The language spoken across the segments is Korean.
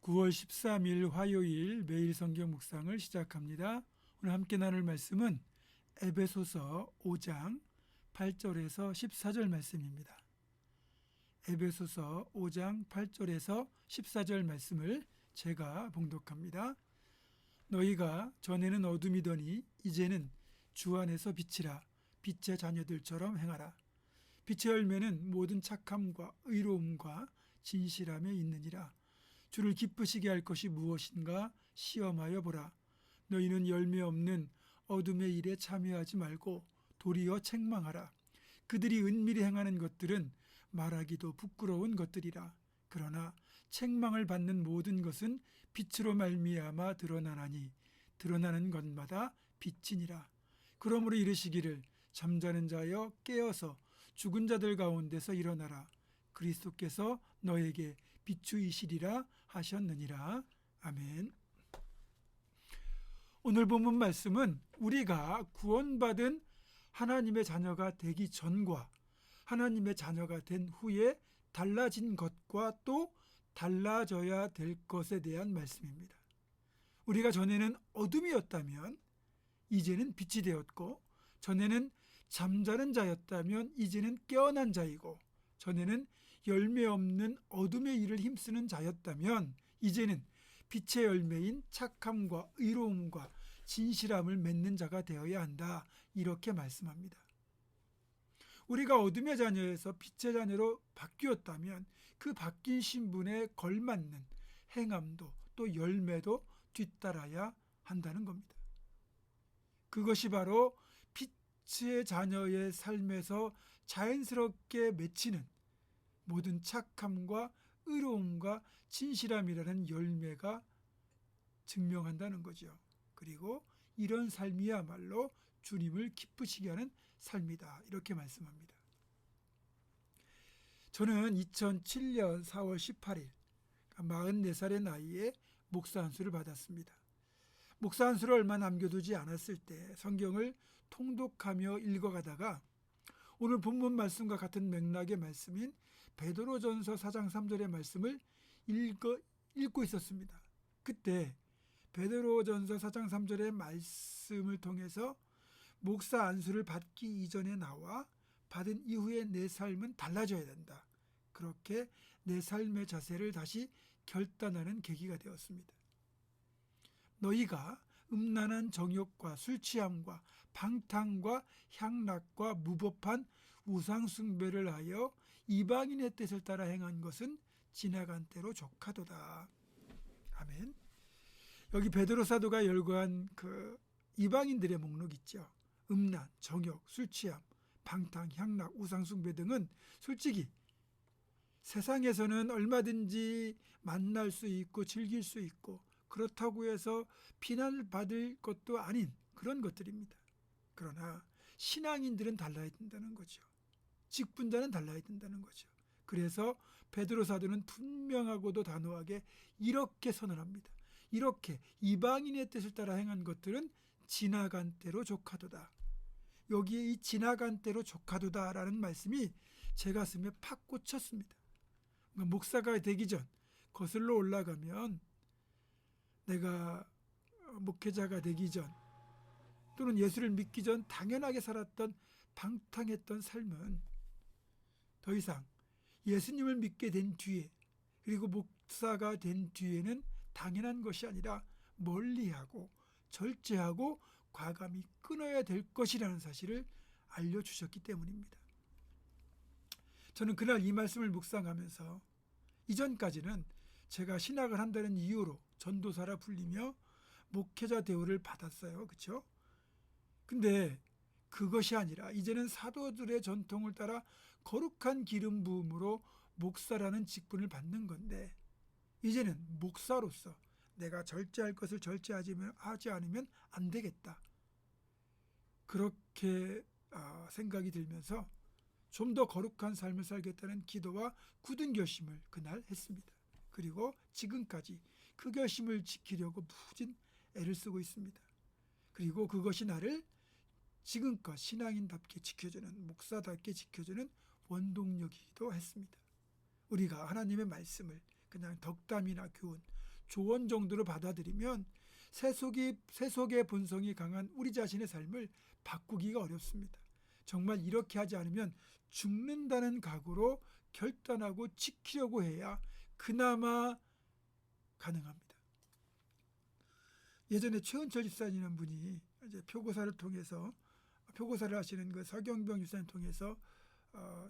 9월 13일 화요일 매일 성경 묵상을 시작합니다. 오늘 함께 나눌 말씀은 에베소서 5장 8절에서 14절 말씀입니다. 에베소서 5장 8절에서 14절 말씀을 제가 봉독합니다. 너희가 전에는 어둠이더니 이제는 주 안에서 빛이라. 빛의 자녀들처럼 행하라. 빛의 열매는 모든 착함과 의로움과 진실함에 있느니라. 주를 기쁘시게 할 것이 무엇인가 시험하여 보라. 너희는 열매 없는 어둠의 일에 참여하지 말고 도리어 책망하라. 그들이 은밀히 행하는 것들은 말하기도 부끄러운 것들이라. 그러나 책망을 받는 모든 것은 빛으로 말미암아 드러나나니 드러나는 것마다 빛이니라. 그러므로 이르시기를 잠자는 자여 깨어서 죽은 자들 가운데서 일어나라. 그리스도께서 너에게 비추이시리라 하셨느니라. 아멘. 오늘 본문 말씀은 우리가 구원받은 하나님의 자녀가 되기 전과 하나님의 자녀가 된 후에 달라진 것과 또 달라져야 될 것에 대한 말씀입니다. 우리가 전에는 어둠이었다면 이제는 빛이 되었고, 전에는 잠자는 자였다면 이제는 깨어난 자이고, 전에는 열매 없는 어둠의 일을 힘쓰는 자였다면 이제는 빛의 열매인 착함과 의로움과 진실함을 맺는 자가 되어야 한다. 이렇게 말씀합니다. 우리가 어둠의 자녀에서 빛의 자녀로 바뀌었다면 그 바뀐 신분에 걸맞는 행함도 또 열매도 뒤따라야 한다는 겁니다. 그것이 바로 빛의 자녀의 삶에서 자연스럽게 맺히는 모든 착함과 의로움과 진실함이라는 열매가 증명한다는 거죠. 그리고 이런 삶이야말로 주님을 기쁘시게 하는 삶이다. 이렇게 말씀합니다. 저는 2007년 4월 18일 44살의 나이에 목사 안수를 받았습니다. 목사 안수를 얼마 남겨두지 않았을 때 성경을 통독하며 읽어가다가 오늘 본문 말씀과 같은 맥락의 말씀인 베드로전서 4장 3절의 말씀을 읽고 있었습니다. 그때 베드로전서 4장 3절의 말씀을 통해서 목사 안수를 받기 이전에 나와 받은 이후에 내 삶은 달라져야 된다. 그렇게 내 삶의 자세를 다시 결단하는 계기가 되었습니다. 너희가 음란한 정욕과 술 취함과 방탕과 향락과 무법한 우상 숭배를 하여 이방인의 뜻을 따라 행한 것은 지나간 때로 족하도다. 아멘. 여기 베드로 사도가 열거한 그 이방인들의 목록 있죠. 음란, 정욕, 술 취함, 방탕, 향락, 우상 숭배 등은 솔직히 세상에서는 얼마든지 만날 수 있고 즐길 수 있고 그렇다고 해서 비난을 받을 것도 아닌 그런 것들입니다. 그러나 신앙인들은 달라야 된다는 거죠. 직분자는 달라야 된다는 거죠. 그래서 베드로 사도는 분명하고도 단호하게 이렇게 선언합니다. 이렇게 이방인의 뜻을 따라 행한 것들은 지나간 때로 족하도다. 여기에 이 지나간 때로 족하도다라는 말씀이 제 가슴에 팍 꽂혔습니다. 목사가 되기 전 거슬러 올라가면 내가 목회자가 되기 전 또는 예수를 믿기 전 당연하게 살았던 방탕했던 삶은 더 이상 예수님을 믿게 된 뒤에 그리고 목사가 된 뒤에는 당연한 것이 아니라 멀리하고 절제하고 과감히 끊어야 될 것이라는 사실을 알려주셨기 때문입니다. 저는 그날 이 말씀을 묵상하면서 이전까지는 제가 신학을 한다는 이유로 전도사라 불리며 목회자 대우를 받았어요. 그렇죠? 근데 그것이 아니라 이제는 사도들의 전통을 따라 거룩한 기름 부음으로 목사라는 직분을 받는 건데 이제는 목사로서 내가 절제할 것을 절제하지 않으면 안 되겠다. 그렇게 생각이 들면서 좀 더 거룩한 삶을 살겠다는 기도와 굳은 결심을 그날 했습니다. 그리고 지금까지 그 결심을 지키려고 무진 애를 쓰고 있습니다. 그리고 그것이 나를 지금껏 신앙인답게 지켜주는, 목사답게 지켜주는 원동력이기도 했습니다. 우리가 하나님의 말씀을 그냥 덕담이나 교훈, 조언 정도로 받아들이면 세속의 본성이 강한 우리 자신의 삶을 바꾸기가 어렵습니다. 정말 이렇게 하지 않으면 죽는다는 각오로 결단하고 지키려고 해야 그나마 가능합니다. 예전에 최은철 집사님이라는 분이 이제 표고사를 하시는 그 서경병 집사님 통해서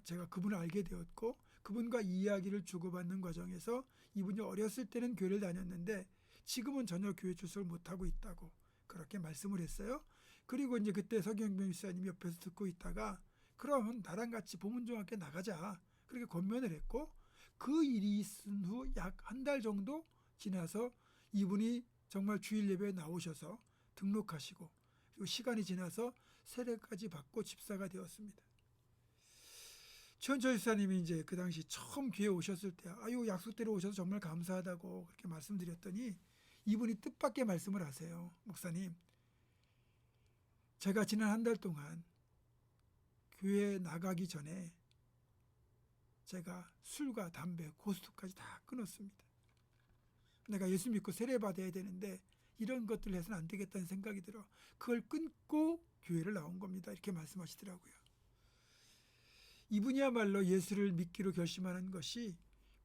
제가 그분을 알게 되었고, 그분과 이야기를 주고받는 과정에서 이분이 어렸을 때는 교회를 다녔는데 지금은 전혀 교회 출석을 못하고 있다고 그렇게 말씀을 했어요. 그리고 이제 그때 서경병 집사님이 옆에서 듣고 있다가 그럼 나랑 같이 보문중학교 나가자 그렇게 권면을 했고, 그 일이 있은 후 약 한 달 정도 지나서 이분이 정말 주일 예배에 나오셔서 등록하시고, 그리고 시간이 지나서 세례까지 받고 집사가 되었습니다. 최은철 집사님이 이제 그 당시 처음 교회 오셨을 때 아유 약속대로 오셔서 정말 감사하다고 그렇게 말씀드렸더니 이분이 뜻밖의 말씀을 하세요. 목사님, 제가 지난 한 달 동안 교회 나가기 전에 제가 술과 담배, 고스톱까지 다 끊었습니다. 내가 예수 믿고 세례 받아야 되는데 이런 것들을 해서는 안 되겠다는 생각이 들어 그걸 끊고 교회를 나온 겁니다. 이렇게 말씀하시더라고요. 이분이야말로 예수를 믿기로 결심하는 것이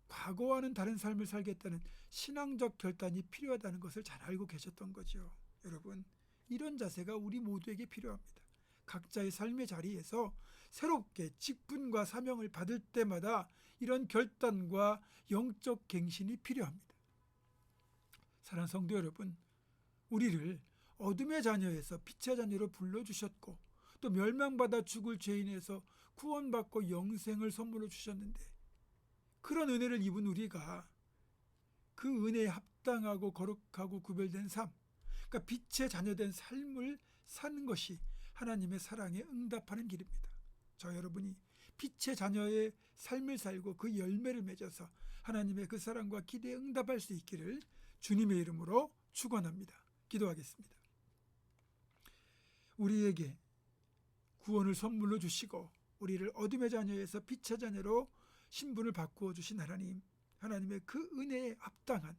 과거와는 다른 삶을 살겠다는 신앙적 결단이 필요하다는 것을 잘 알고 계셨던 거죠. 여러분, 이런 자세가 우리 모두에게 필요합니다. 각자의 삶의 자리에서 새롭게 직분과 사명을 받을 때마다 이런 결단과 영적 갱신이 필요합니다. 사랑하는 성도 여러분, 우리를 어둠의 자녀에서 빛의 자녀로 불러주셨고 또 멸망받아 죽을 죄인에서 구원받고 영생을 선물로 주셨는데, 그런 은혜를 입은 우리가 그 은혜에 합당하고 거룩하고 구별된 삶, 그러니까 빛의 자녀된 삶을 사는 것이 하나님의 사랑에 응답하는 길입니다. 저 여러분이 빛의 자녀의 삶을 살고 그 열매를 맺어서 하나님의 그 사랑과 기대에 응답할 수 있기를 주님의 이름으로 축원합니다. 기도하겠습니다. 우리에게 구원을 선물로 주시고 우리를 어둠의 자녀에서 빛의 자녀로 신분을 바꾸어 주신 하나님, 하나님의 그 은혜에 합당한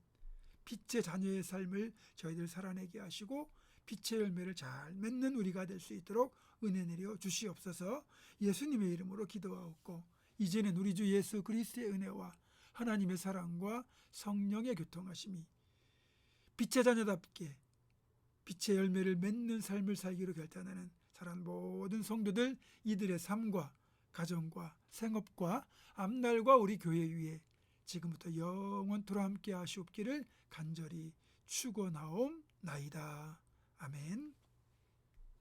빛의 자녀의 삶을 저희들 살아내게 하시고 빛의 열매를 잘 맺는 우리가 될 수 있도록 은혜 내려 주시옵소서. 예수님의 이름으로 기도하옵고, 이제는 우리 주 예수 그리스도의 은혜와 하나님의 사랑과 성령의 교통하심이 빛의 자녀답게 빛의 열매를 맺는 삶을 살기로 결단하는 사랑하는 모든 성도들, 이들의 삶과 가정과 생업과 앞날과 우리 교회 위에 지금부터 영원토록 함께 하시옵기를 간절히 축원하옵나이다.